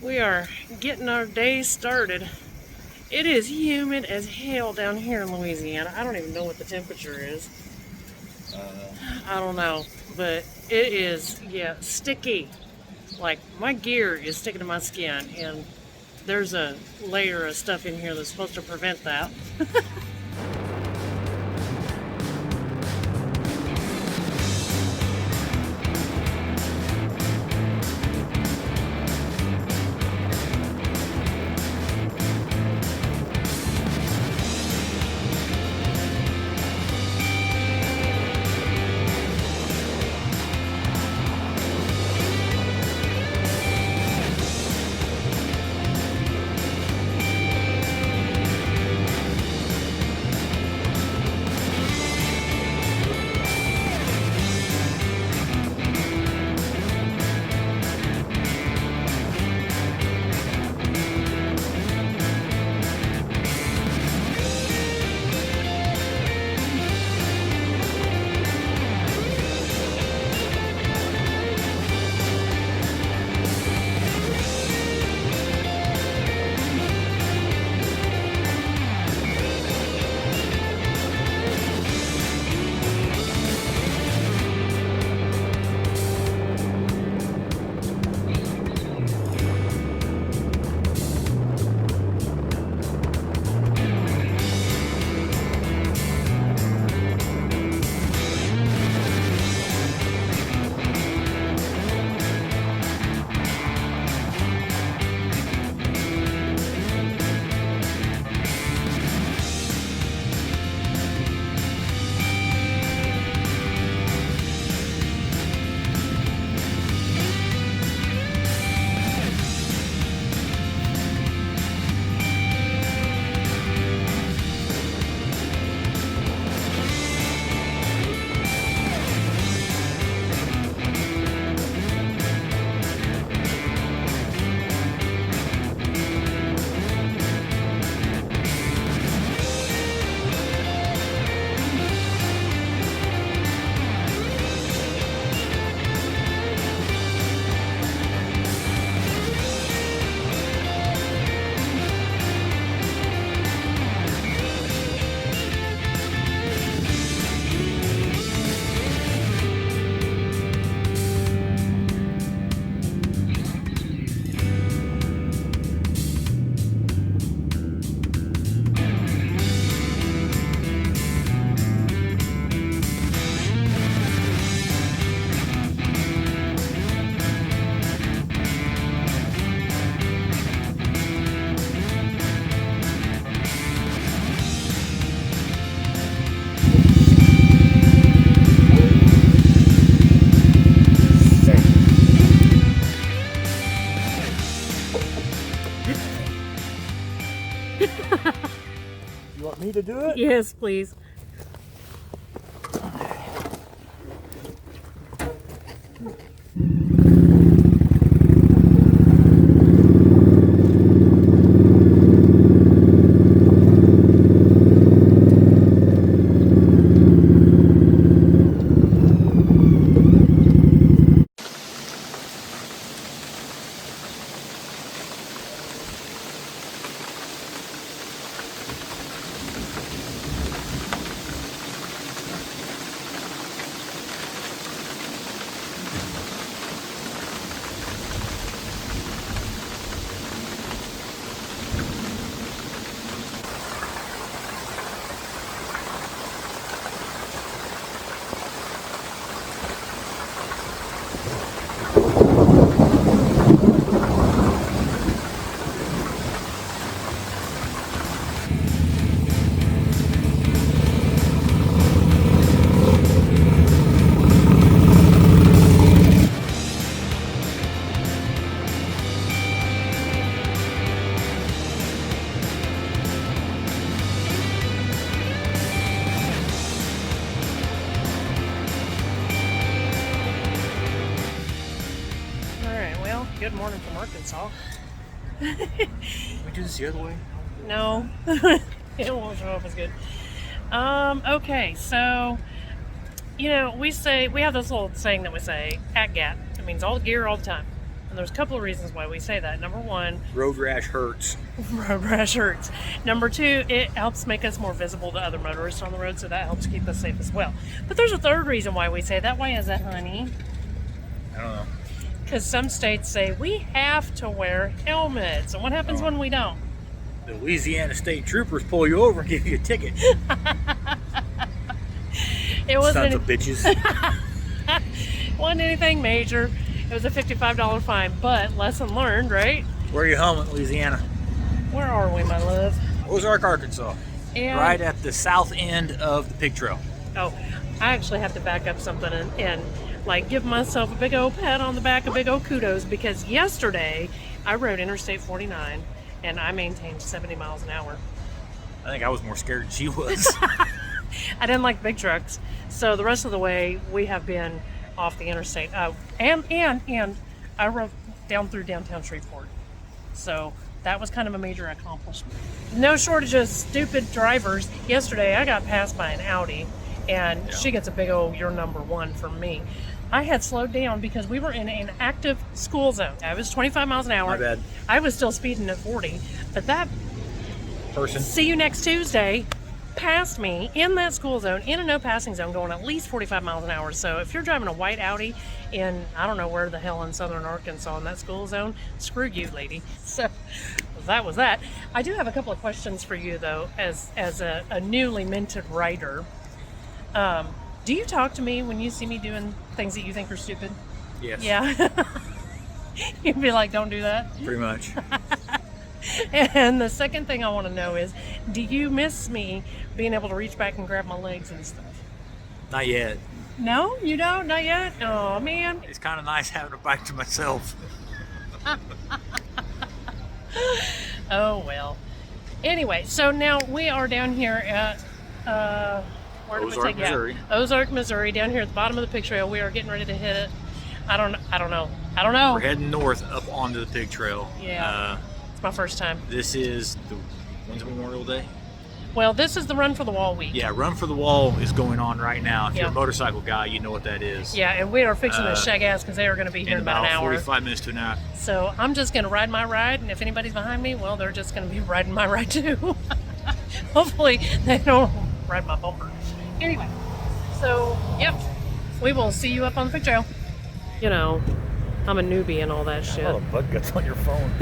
We are getting our day started. It is humid as hell down here in Louisiana. I don't even know what the temperature is. I don't know, but it is, yeah, sticky. Like, my gear is sticking to my skin, and there's a layer of stuff in here that's supposed to prevent that. You want me to do it? Yes, please. Good morning from Arkansas. We do this the other way? No, it won't show up as good. Okay, so, we have this little saying that we say, at GAT. It means all the gear all the time. And there's a couple of reasons why we say that. Number one, Road rash hurts. road rash hurts. Number two, it helps make us more visible to other motorists on the road, so that helps keep us safe as well. But there's a third reason why we say that. Why is that, honey? I don't know. Because some states say we have to wear helmets. And what happens when we don't? The Louisiana State Troopers pull you over and give you a ticket. It wasn't Sons of bitches. wasn't anything major. It was a $55 fine, but lesson learned, right? Wear your helmet, Louisiana. Where are we, my love? Ozark, Arkansas. And, Right at the south end of the pig trail. oh, I actually have to back up something and like give myself a big old pat on the back, a big old kudos, because yesterday I rode Interstate 49 and I maintained 70 miles an hour. I think I was more scared than she was. I didn't like big trucks, so the rest of the way we have been off the interstate. And I rode down through downtown Shreveport, so that was kind of a major accomplishment. No shortage of stupid drivers. Yesterday I got passed by an Audi, and she gets a big old "you're number one" from me. I had slowed down because we were in an active school zone. I was 25 miles an hour. My bad. I was still speeding at 40, but that Person. "see you next Tuesday" passed me in that school zone, in a no passing zone, going at least 45 miles an hour. So if you're driving a white Audi in, I don't know where the hell in southern Arkansas in that school zone, screw you, lady. So that was that. I do have a couple of questions for you, though, as a newly minted writer. Do you talk to me when you see me doing things that you think are stupid? Yes. Yeah. You'd be like, don't do that. Pretty much. And the second thing I want to know is, do you miss me being able to reach back and grab my legs and stuff? Not yet. No, you don't? Not yet? Oh, man. It's kind of nice having a bike to myself. Oh, well. Anyway, so now we are down here at, where did we Ozark, take you? Missouri. Ozark, Missouri, down here at the bottom of the pig trail. We are getting ready to hit it. I don't know. We're heading north up onto the pig trail. Yeah. It's my first time. This is when's Memorial Day? Well, this is the Run for the Wall week. Yeah, Run for the Wall is going on right now. If you're Yeah. a motorcycle guy, you know what that is. Yeah, and we are fixing to shag ass because they are going to be here In in about an hour. 45 minutes to an hour. So I'm just going to ride my ride, and if anybody's behind me, well, they're just going to be riding my ride too. Hopefully they don't ride my bumper. Anyway, so, yep, we will see you up on the pig trail. You know, I'm a newbie and all that shit. Oh, butt guts on your phone.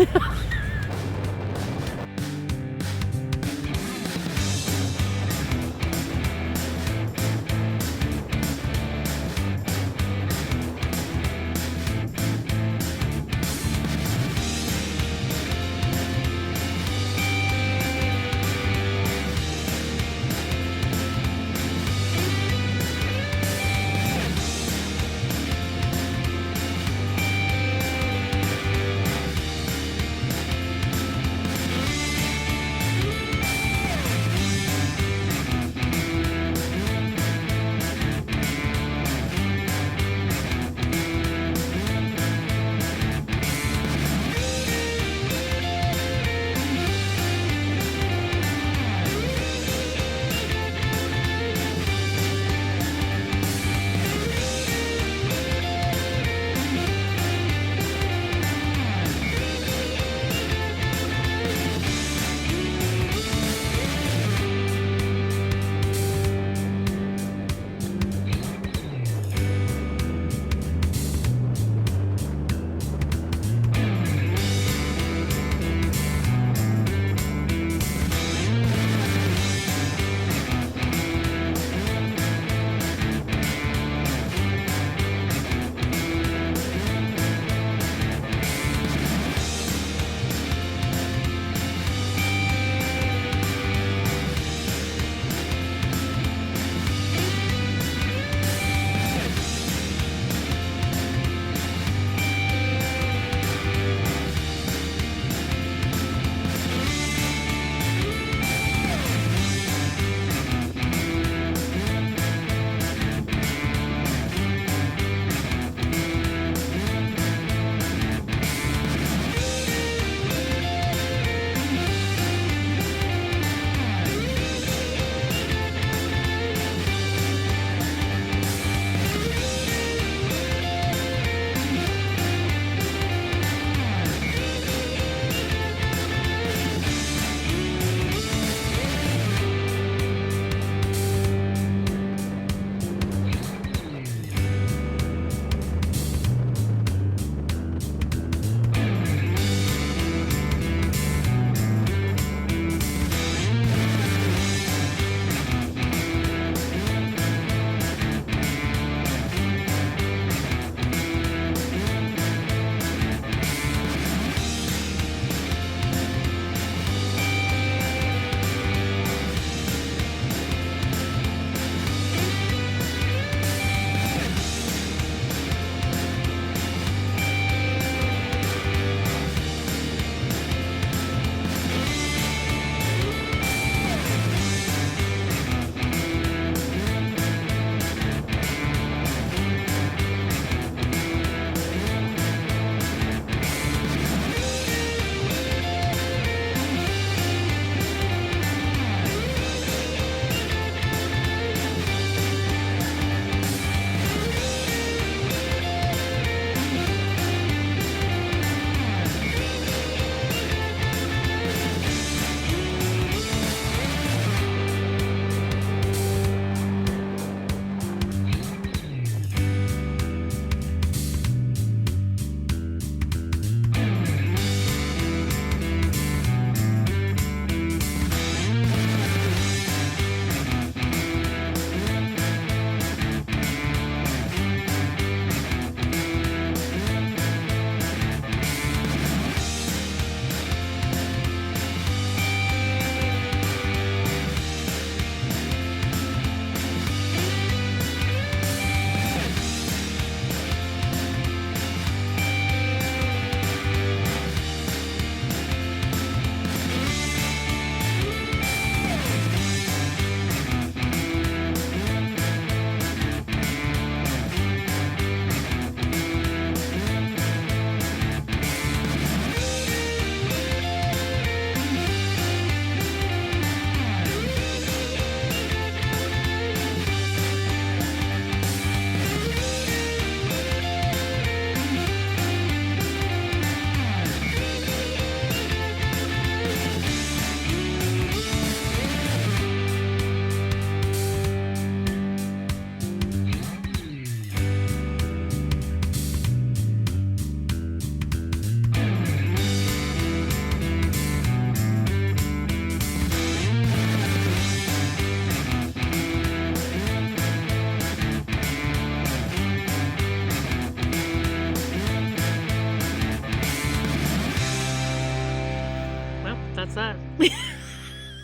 that?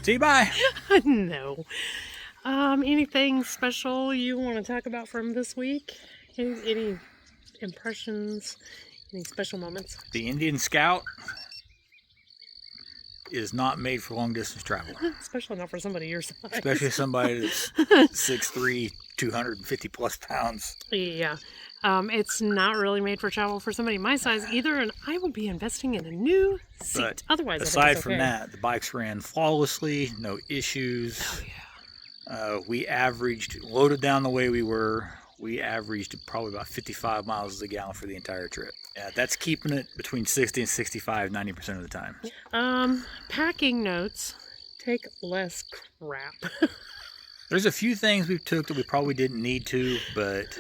See you, bye. No. Anything special you want to talk about from this week? Any impressions? Any special moments? The Indian Scout is not made for long distance travel. Especially not for somebody your size. Especially somebody that's 6'3", 250 plus pounds. Yeah. It's not really made for travel for somebody my size either, and I will be investing in a new seat. But otherwise, I think aside it's from okay. that, the bikes ran flawlessly, no issues. Oh, yeah. We averaged, loaded down the way we were, we averaged probably about 55 miles a gallon for the entire trip. Yeah, that's keeping it between 60 and 65, 90% of the time. Packing notes: take less crap. There's a few things we took that we probably didn't need to, but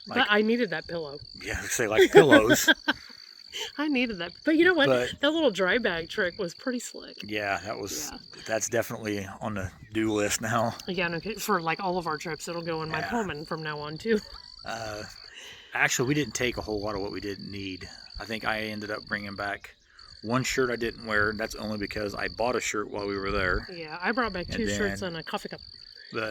But I needed that pillow. yeah, say like pillows. I needed that. But you know what? But that little dry bag trick was pretty slick. yeah, that's definitely on the do list now. Yeah, no, for like all of our trips, it'll go in my Pullman from now on too. Actually, we didn't take a whole lot of what we didn't need. I think I ended up bringing back one shirt I didn't wear. And that's only because I bought a shirt while we were there. Yeah, I brought back two shirts and a coffee cup. We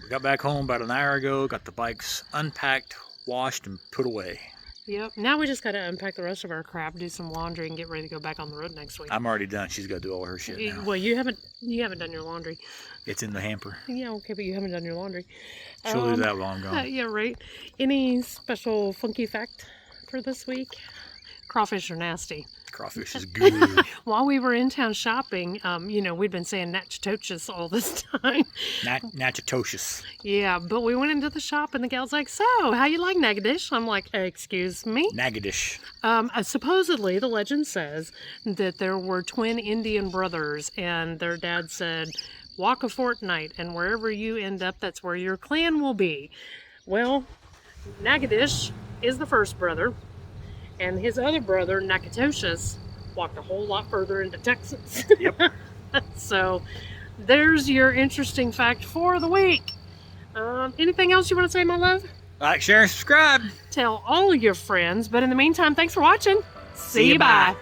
got back home about an hour ago, got the bikes unpacked, washed, and put away. Yep. Now we just got to unpack the rest of our crap, do some laundry, and get ready to go back on the road next week. I'm already done. She's got to do all her shit now. Well, you haven't done your laundry. It's in the hamper. Yeah, okay, but you haven't done your laundry. She'll do that while I'm gone. Yeah, right. Any special funky fact for this week? Crawfish are nasty. Crawfish is good. While we were in town shopping, we'd been saying nachitoches all this time. Nachitocious. Yeah, but we went into the shop and the gal's like, "So, how you like Nagadish?" I'm like, "Excuse me?" Nagadish. Supposedly, the legend says that there were twin Indian brothers, and their dad said, "Walk a fortnight, and wherever you end up, that's where your clan will be." Well, Nagadish is the first brother, and his other brother, Nakatoshus, walked a whole lot further into Texas. Yep. So, there's your interesting fact for the week. Anything else you want to say, my love? Like, share, and subscribe. Tell all your friends, but in the meantime, thanks for watching. See you, bye.